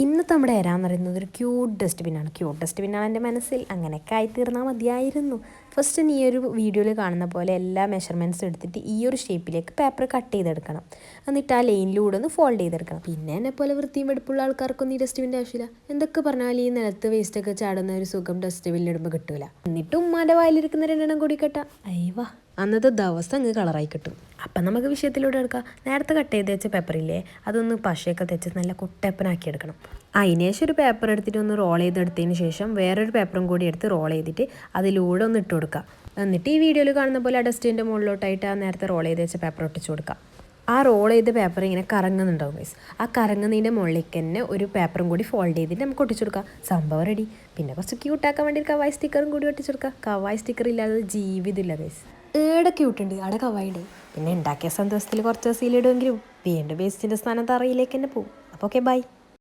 ഇന്നത്തെ നമ്മുടെ ഏരാന്ന് പറയുന്നത് ഒരു ക്യൂട്ട് ഡസ്റ്റ്ബിന്നാണ്. ക്യൂട്ട് ഡസ്റ്റ്ബിന്നാണ് എൻ്റെ മനസ്സിൽ. അങ്ങനെയൊക്കെ ആയിത്തീർന്നാൽ മതിയായിരുന്നു. ഫസ്റ്റ് ഈ ഒരു വീഡിയോയിൽ കാണുന്ന പോലെ എല്ലാ മെഷർമെൻറ്റ്സും എടുത്തിട്ട് ഈ ഒരു ഷേപ്പിലേക്ക് പേപ്പർ കട്ട് ചെയ്തെടുക്കണം. എന്നിട്ട് ആ ലൈനിലൂടെ ഒന്ന് ഫോൾഡ് ചെയ്തെടുക്കണം. പിന്നെ എന്നെ പോലെ വൃത്തിയും വെടുപ്പുള്ള ആൾക്കാർക്കൊന്നും ഈ ഡസ്റ്റ്ബിൻ്റെ ആവശ്യമില്ല. എന്തൊക്കെ പറഞ്ഞാൽ ഈ നിലത്ത് വേസ്റ്റൊക്കെ ചാടുന്ന ഒരു സുഖം ഡസ്റ്റ്ബിന്നിലിടുമ്പോൾ കിട്ടൂല. എന്നിട്ട് ഉമ്മാൻ്റെ വായിലിരിക്കുന്ന രണ്ടെണ്ണം കൂടി കെട്ടാം. അയ്യവാ, അന്നത്തെ ദിവസം അങ്ങ് കളറായി കിട്ടും. അപ്പം നമുക്ക് വിഷയത്തിലൂടെ എടുക്കാം. നേരത്തെ കട്ട് ചെയ്ത് വെച്ച പേപ്പറില്ലേ, അതൊന്ന് പശയൊക്കെ തെച്ച് നല്ല കുട്ടപ്പനാക്കി എടുക്കണം. അതിന് ശേഷം ഒരു പേപ്പർ എടുത്തിട്ട് ഒന്ന് റോൾ ചെയ്തെടുത്തതിന് ശേഷം വേറൊരു പേപ്പറും കൂടി എടുത്ത് റോൾ ചെയ്തിട്ട് അതിലൂടെ ഒന്ന് ഇട്ട് കൊടുക്കുക. എന്നിട്ട് ഈ വീഡിയോയിൽ കാണുന്ന പോലെ ആ ഡസ്റ്റിൻ്റെ മുകളിലോട്ടായിട്ട് ആ നേരത്തെ റോൾ ചെയ്ത് വെച്ച പേപ്പർ ഒട്ടിച്ച് കൊടുക്കുക. ആ റോൾ ചെയ്ത പേപ്പർ ഇങ്ങനെ കറങ്ങുന്നുണ്ടാവും ഗൈസ്. ആ കറങ്ങുന്നതിൻ്റെ മുകളിലേക്ക് തന്നെ ഒരു പേപ്പറും കൂടി ഫോൾഡ് ചെയ്തിട്ട് നമുക്ക് ഒട്ടിച്ചു കൊടുക്കാം. സംഭവം റെഡി. പിന്നെ കുറച്ച് ക്യൂട്ടാക്കാൻ വേണ്ടി കവായ് സ്റ്റിക്കറും കൂടി ഒട്ടിച്ചു കൊടുക്കുക. കവായ് സ്റ്റിക്കർ ഇല്ലാതെ ജീവിതമില്ല ഗൈസ്. ഏടെ ക്യൂട്ടുണ്ട്, അവിടെ കവായുണ്ട്. പിന്നെ ഉണ്ടാക്കിയ സന്തോഷത്തിൽ കുറച്ച് സീലിടുമെങ്കിലും വീണ്ടും വേസ്റ്റിൻ്റെ സ്ഥാനത്ത് അറിയിലേക്ക് തന്നെ പോകും. അപ്പോൾ ഓക്കെ, ബൈ.